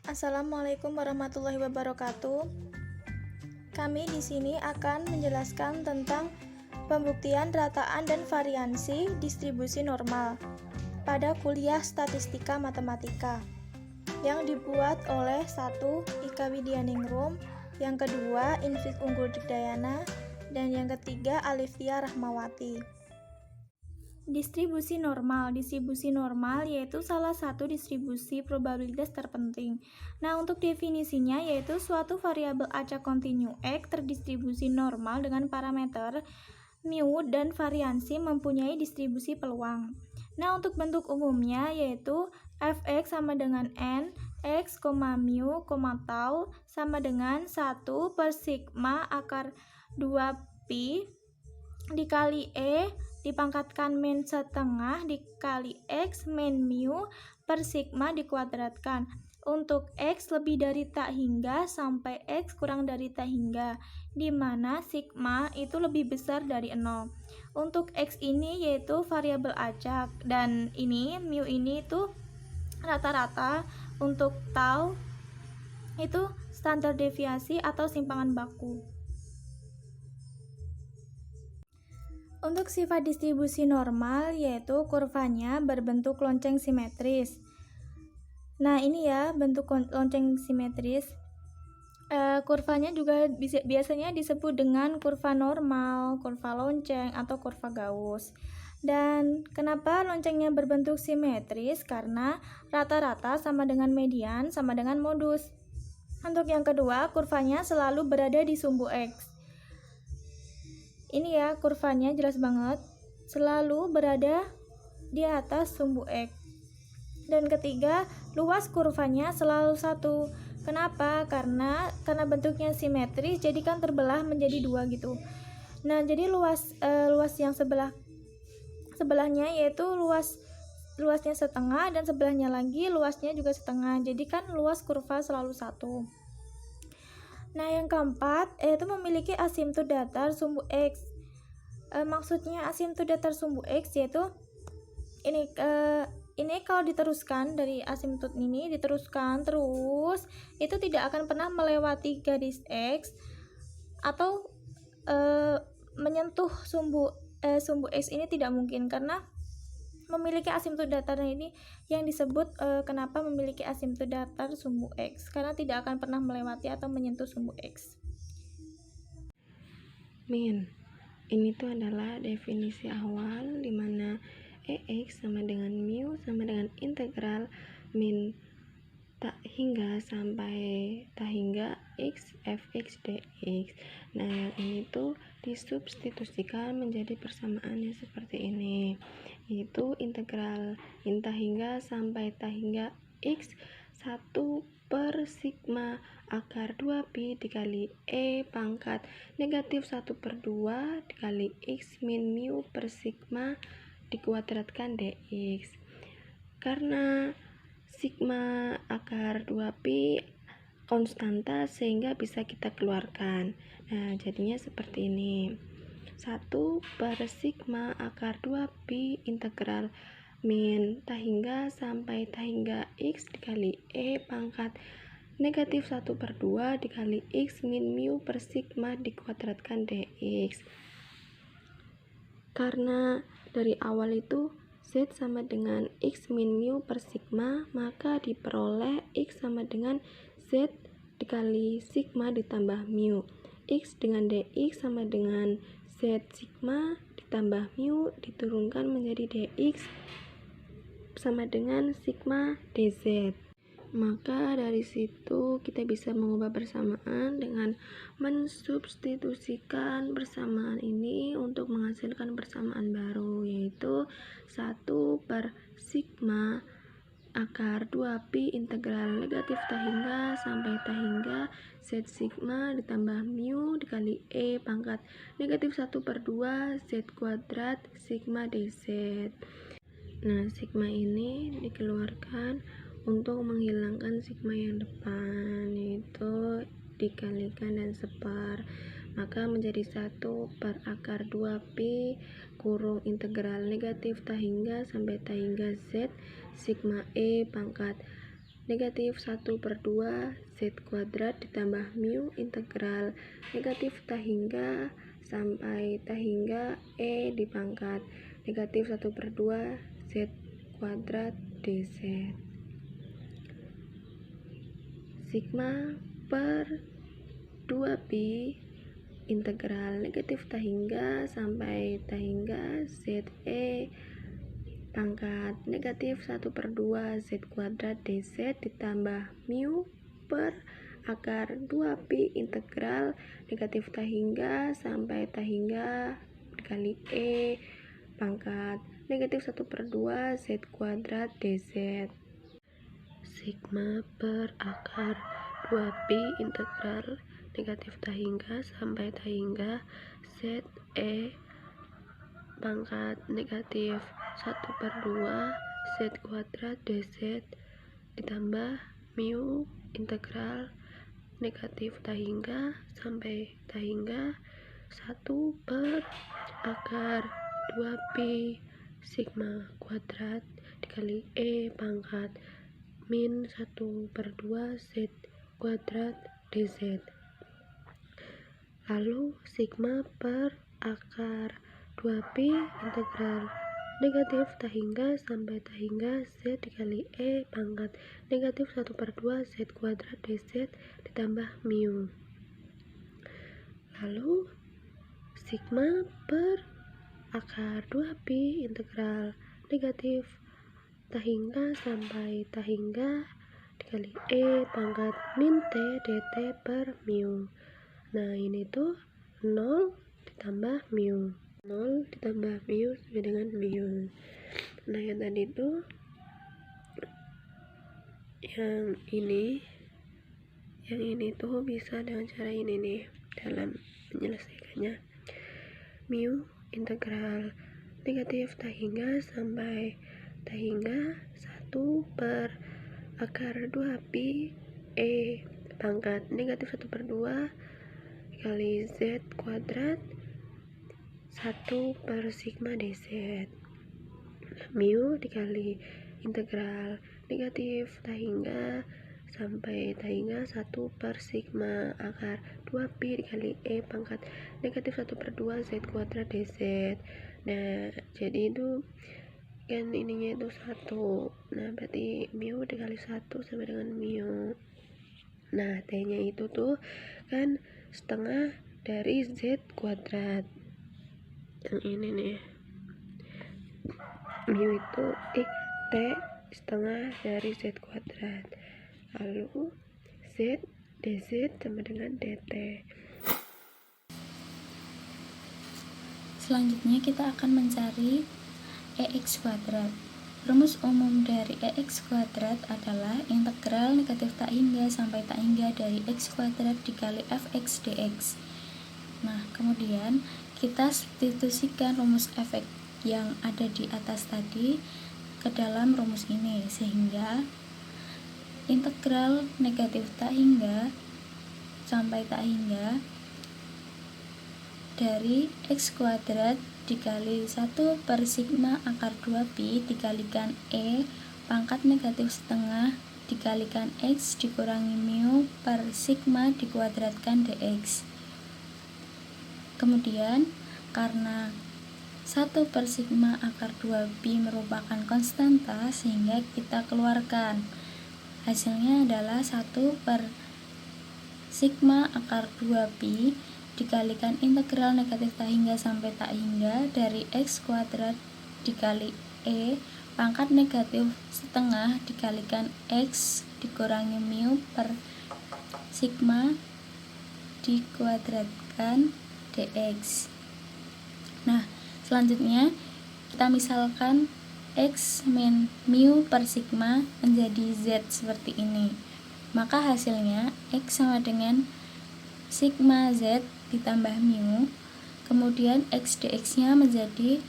Assalamualaikum warahmatullahi wabarakatuh. Kami di sini akan menjelaskan tentang pembuktian rataan dan variansi distribusi normal pada kuliah statistika matematika yang dibuat oleh satu Ika Widyaningrum, yang kedua Invik Unggul Dikdayana, dan yang ketiga Alifia Rahmawati. Distribusi normal yaitu salah satu distribusi probabilitas terpenting. Nah, untuk definisinya yaitu suatu variabel acak kontinu X terdistribusi normal dengan parameter mu dan variansi mempunyai distribusi peluang. Nah, untuk bentuk umumnya yaitu fx sama dengan n, x, mu, tau sama dengan 1 per sigma akar 2pi dikali E dipangkatkan min setengah dikali X min mu per sigma dikuadratkan. Untuk X lebih dari tak hingga sampai X kurang dari tak hingga, di mana sigma itu lebih besar dari 0. Untuk X ini yaitu variabel acak, dan ini mu ini itu rata-rata. Untuk tau itu standar deviasi atau simpangan baku. Untuk sifat distribusi normal yaitu kurvanya berbentuk lonceng simetris. Nah, ini ya bentuk lonceng simetris. Kurvanya juga biasanya disebut dengan kurva normal, kurva lonceng, atau kurva Gauss. Dan kenapa loncengnya berbentuk simetris? Karena rata-rata sama dengan median sama dengan modus. Untuk yang kedua, kurvanya selalu berada di sumbu X. Ini ya kurvanya jelas banget, selalu berada di atas sumbu X. Dan ketiga, luas kurvanya selalu 1. Kenapa? Karena bentuknya simetris, jadi kan terbelah menjadi 2 gitu. Nah, jadi luas yang sebelahnya yaitu luasnya setengah, dan sebelahnya lagi luasnya juga setengah. Jadi kan luas kurva selalu 1. Nah, yang keempat yaitu memiliki asimptot datar sumbu X. Maksudnya asimptot datar sumbu X yaitu ini kalau diteruskan dari asimptot ini diteruskan terus, itu tidak akan pernah melewati garis X atau menyentuh sumbu X ini tidak mungkin, karena memiliki asimptot datar ini yang disebut kenapa memiliki asimptot datar sumbu X, karena tidak akan pernah melewati atau menyentuh sumbu X. Min, ini tuh adalah definisi awal di mana EX sama dengan mu sama dengan integral min tak hingga sampai tak hingga x fx dx. Nah, yang ini tuh disubstitusikan menjadi persamaannya seperti ini, yaitu integral min tak hingga sampai tak hingga x 1 per sigma akar 2pi dikali E pangkat negatif 1 per 2 dikali x min mu per sigma dikuadratkan dx. Karena sigma akar 2pi konstanta sehingga bisa kita keluarkan. Nah, jadinya seperti ini. 1 per sigma akar 2pi integral min tak hingga sampai tak hingga x dikali E pangkat negatif 1 per 2 dikali x min mu per sigma dikuadratkan dx. Karena dari awal itu Z sama dengan X min mu per sigma, maka diperoleh X sama dengan Z dikali sigma ditambah mu. X dengan dx sama dengan Z sigma ditambah mu diturunkan menjadi dx sama dengan sigma dz. Maka dari situ kita bisa mengubah persamaan dengan mensubstitusikan persamaan ini untuk menghasilkan persamaan baru, yaitu 1 per sigma akar 2pi integral negatif tak hingga sampai tak hingga z sigma ditambah mu dikali E pangkat negatif 1 per 2 z kuadrat sigma dz. Nah, sigma ini dikeluarkan untuk menghilangkan sigma yang depan, yaitu dikalikan dan separ, maka menjadi 1 per akar 2pi kurung integral negatif tak hingga sampai tak hingga z sigma E pangkat negatif 1/2 Z kuadrat ditambah mu integral negatif tak hingga sampai tak hingga E dipangkat negatif 1/2 Z kuadrat dz. Sigma per 2pi integral negatif tak hingga sampai tak hingga Z E pangkat negatif 1/2 Z kuadrat dz ditambah mu per akar 2pi integral negatif tak hingga sampai tak hingga dikali E pangkat negatif 1/2 Z kuadrat dz. Sigma per akar 2pi integral negatif tak hingga sampai tak hingga Z E pangkat negatif 1/2 Z kuadrat dz ditambah mu integral negatif tak hingga sampai tak hingga 1 per akar 2pi sigma kuadrat dikali E pangkat min 1/2 Z kuadrat dz. Lalu sigma per akar 2pi integral negatif tak hingga sampai tak hingga Z dikali E pangkat negatif 1/2 Z kuadrat dz ditambah mu. Lalu sigma per akar 2pi integral negatif tak hingga sampai tak hingga dikali E pangkat min T dt per mu. Nah ini tuh 0 ditambah mu, 0 ditambah mu sama dengan mu. Nah yang tadi tuh yang ini tuh bisa dengan cara ini nih dalam menyelesaikannya. Mu integral negatif tak hingga sampai tak hingga 1 per akar 2pi E pangkat negatif 1/2 kali Z kuadrat 1 per sigma dz. Mu dikali integral negatif tak hingga sampai tak hingga 1 per sigma akar 2pi dikali E pangkat negatif 1/2 Z kuadrat dz. Nah jadi itu kan ininya itu 1, nah berarti mu dikali 1 sama dengan mu. Nah T nya itu tuh kan setengah dari Z kuadrat yang ini nih, mu itu T setengah dari Z kuadrat, lalu Z dz sama dengan dt. Selanjutnya kita akan mencari EX kuadrat. Rumus umum dari EX kuadrat adalah integral negatif tak hingga sampai tak hingga dari X kuadrat dikali fx dx. Nah, kemudian kita substitusikan rumus fx yang ada di atas tadi ke dalam rumus ini, sehingga integral negatif tak hingga sampai tak hingga dari X kuadrat dikali 1 per sigma akar 2pi dikalikan E pangkat negatif setengah dikalikan X dikurangi mu per sigma dikuadratkan dx. Kemudian karena 1 per sigma akar 2pi merupakan konstanta, sehingga kita keluarkan. Hasilnya adalah 1 per sigma akar 2pi dikalikan integral negatif tak hingga sampai tak hingga dari X kuadrat dikali E pangkat negatif setengah dikalikan X dikurangi mu per sigma dikuadratkan dx. Nah selanjutnya kita misalkan X min mu per sigma menjadi Z seperti ini, maka hasilnya X sama dengan sigma Z ditambah mu, kemudian X dx nya menjadi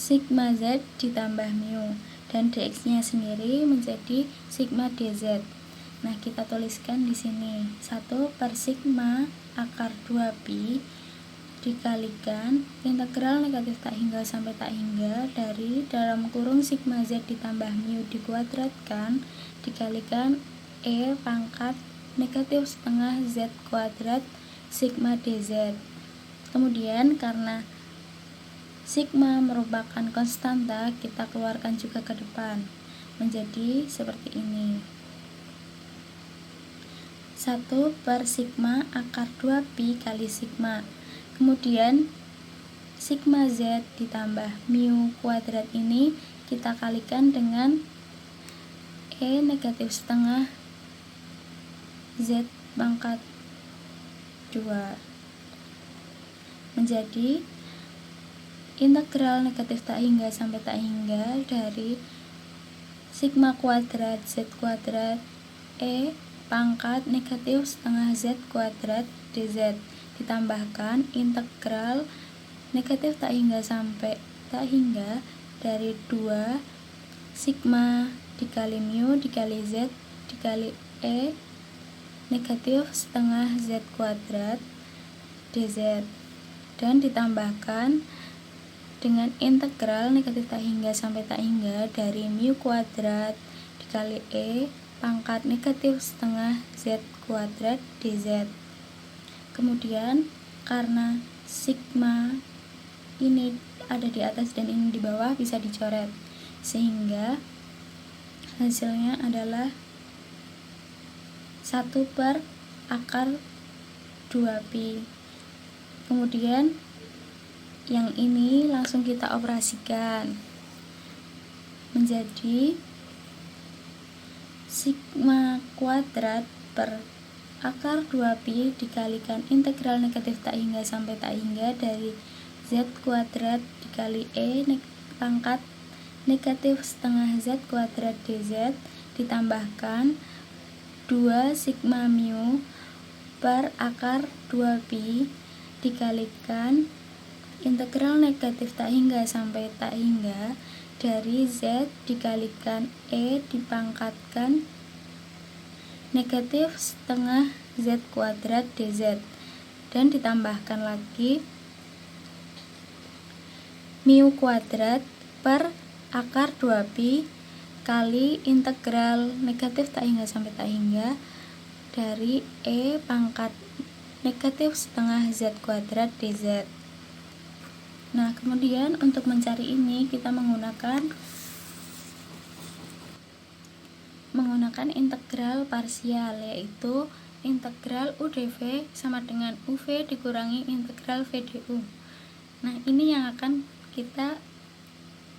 sigma Z ditambah mu, dan dx nya sendiri menjadi sigma dz. Nah kita tuliskan di sini 1 per sigma akar 2pi dikalikan integral negatif tak hingga sampai tak hingga dari dalam kurung sigma z ditambah mu dikuadratkan dikalikan E pangkat negatif setengah z kuadrat sigma dz. Kemudian karena sigma merupakan konstanta, kita keluarkan juga ke depan menjadi seperti ini. 1 per sigma akar 2 pi kali sigma. Kemudian sigma z ditambah mu kuadrat ini kita kalikan dengan E negatif setengah z pangkat 2 menjadi integral negatif tak hingga sampai tak hingga dari sigma kuadrat z kuadrat E pangkat negatif setengah z kuadrat dz ditambahkan integral negatif tak hingga sampai tak hingga dari 2 sigma dikali mu dikali z dikali E negatif setengah z kuadrat dz dan ditambahkan dengan integral negatif tak hingga sampai tak hingga dari mu kuadrat dikali E pangkat negatif setengah z kuadrat dz. Kemudian karena sigma ini ada di atas dan ini di bawah bisa dicoret sehingga hasilnya adalah 1 per akar 2pi. Kemudian yang ini langsung kita operasikan menjadi sigma kuadrat per akar 2pi dikalikan integral negatif tak hingga sampai tak hingga dari z kuadrat dikali E pangkat negatif setengah z kuadrat dz ditambahkan 2 sigma mu per akar 2pi dikalikan integral negatif tak hingga sampai tak hingga dari z dikalikan E dipangkatkan negatif setengah z kuadrat dz dan ditambahkan lagi mu kuadrat per akar 2pi kali integral negatif tak hingga sampai tak hingga dari E pangkat negatif setengah z kuadrat dz. Nah, kemudian untuk mencari ini kita menggunakan integral parsial, yaitu integral UdV sama dengan UV dikurangi integral VdU. Nah, ini yang akan kita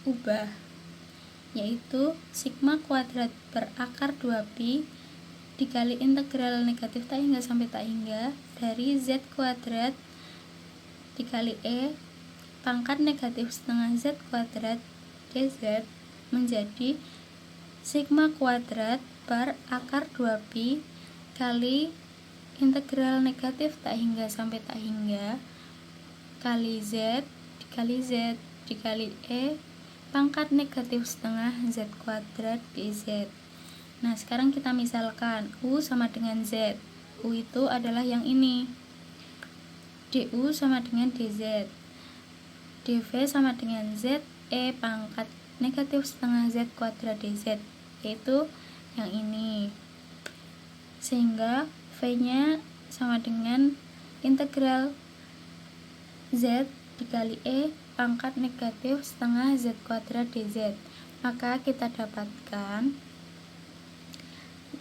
ubah, yaitu sigma kuadrat per akar 2pi dikali integral negatif tak hingga sampai tak hingga dari z kuadrat dikali E pangkat negatif setengah z kuadrat dz menjadi sigma kuadrat per akar 2pi kali integral negatif tak hingga sampai tak hingga kali z dikali E pangkat negatif setengah z kuadrat dz. Nah, sekarang kita misalkan U sama dengan Z. U itu adalah yang ini, DU sama dengan DZ, DV sama dengan Z E pangkat negatif setengah Z kuadrat dz, yaitu yang ini, sehingga V nya sama dengan integral Z dikali E pangkat negatif setengah Z kuadrat dz. Maka kita dapatkan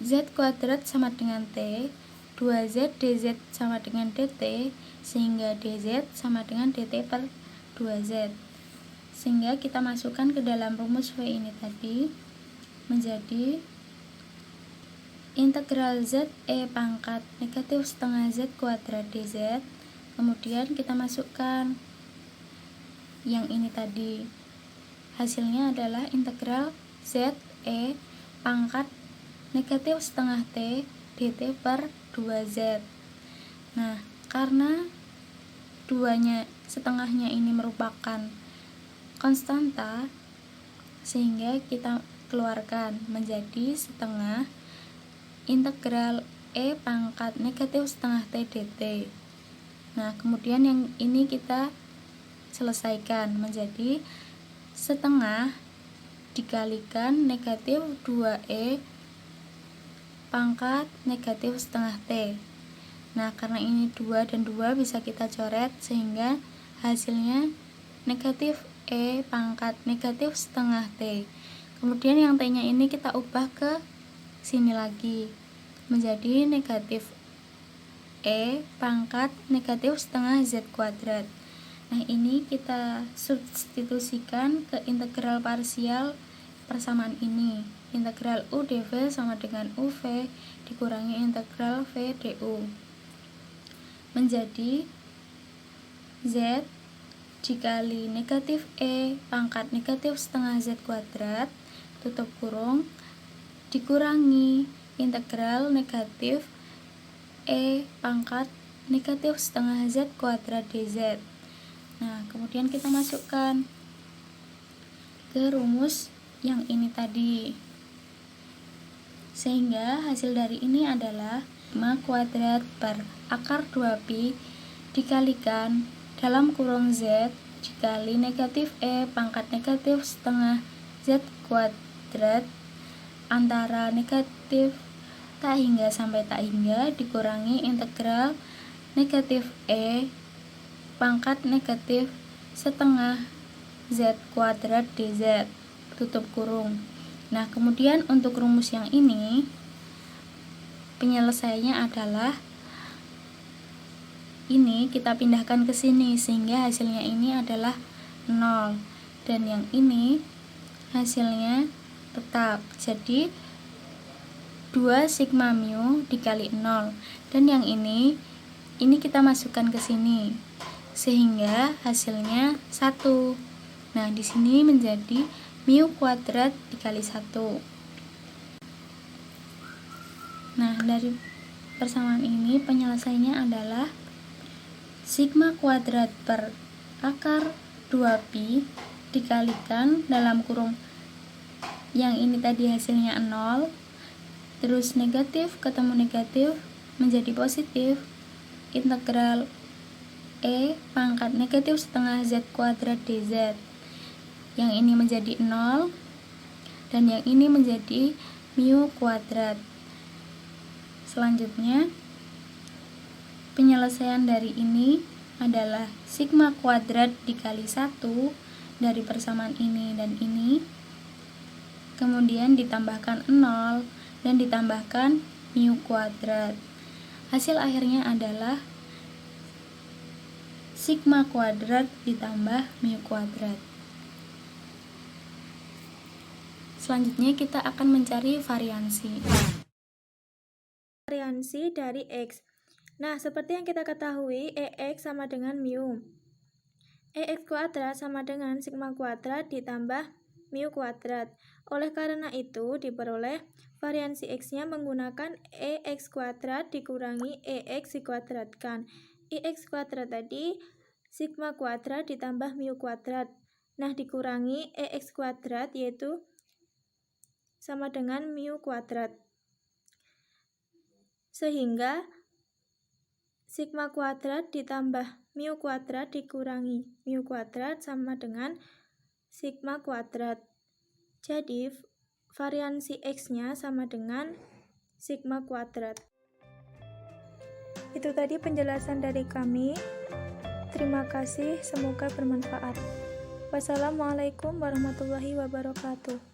Z kuadrat sama dengan T, 2Z dz sama dengan dt, sehingga dz sama dengan dt per 2Z. Sehingga kita masukkan ke dalam rumus V ini tadi menjadi integral Z E pangkat negatif setengah Z kuadrat dz. Kemudian kita masukkan yang ini tadi, hasilnya adalah integral Z E pangkat negatif setengah T dt per 2Z. Nah, karena setengahnya ini merupakan konstanta, sehingga kita keluarkan menjadi setengah integral E pangkat negatif setengah T dt. Nah, kemudian yang ini kita selesaikan menjadi setengah dikalikan negatif 2E pangkat negatif setengah T. Nah, karena ini 2 dan 2 bisa kita coret sehingga hasilnya negatif E pangkat negatif setengah T. Kemudian yang T-nya ini kita ubah ke sini lagi menjadi negatif E pangkat negatif setengah Z kuadrat. Nah, ini kita substitusikan ke integral parsial persamaan ini. Integral U dV sama dengan UV dikurangi integral V du. Menjadi Z dikali negatif E pangkat negatif setengah Z kuadrat tutup kurung dikurangi integral negatif E pangkat negatif setengah Z kuadrat dz. Nah, kemudian kita masukkan ke rumus yang ini tadi, sehingga hasil dari ini adalah 5 kuadrat per akar 2pi dikalikan dalam kurung Z dikali negatif E pangkat negatif setengah Z kuadrat antara negatif tak hingga sampai tak hingga dikurangi integral negatif E pangkat negatif setengah Z kuadrat dz tutup kurung. Nah, kemudian untuk rumus yang ini penyelesaiannya adalah ini kita pindahkan ke sini sehingga hasilnya ini adalah 0 dan yang ini hasilnya tetap. Jadi 2 sigma mu dikali 0 dan yang ini kita masukkan ke sini sehingga hasilnya 1. Nah, di sini menjadi mu kuadrat dikali 1. Nah, dari persamaan ini penyelesaiannya adalah sigma kuadrat per akar 2pi dikalikan dalam kurung yang ini tadi hasilnya 0, terus negatif ketemu negatif menjadi positif integral E pangkat negatif setengah Z kuadrat dz. Yang ini menjadi 0 dan yang ini menjadi mu kuadrat. Selanjutnya penyelesaian dari ini adalah sigma kuadrat dikali 1 dari persamaan ini dan ini, kemudian ditambahkan 0 dan ditambahkan mu kuadrat. Hasil akhirnya adalah sigma kuadrat ditambah mu kuadrat. Selanjutnya kita akan mencari variansi. Variansi dari X. Nah, seperti yang kita ketahui, EX sama dengan mu. EX kuadrat sama dengan sigma kuadrat ditambah mu kuadrat. Oleh karena itu, diperoleh variansi X-nya menggunakan EX kuadrat dikurangi EX dikuadratkan. EX kuadrat tadi sigma kuadrat ditambah mu kuadrat. Nah, dikurangi EX kuadrat yaitu sama dengan mu kuadrat. Sehingga sigma kuadrat ditambah mu kuadrat dikurangi mu kuadrat sama dengan sigma kuadrat. Jadi, variansi X-nya sama dengan sigma kuadrat. Itu tadi penjelasan dari kami. Terima kasih, semoga bermanfaat. Wassalamualaikum warahmatullahi wabarakatuh.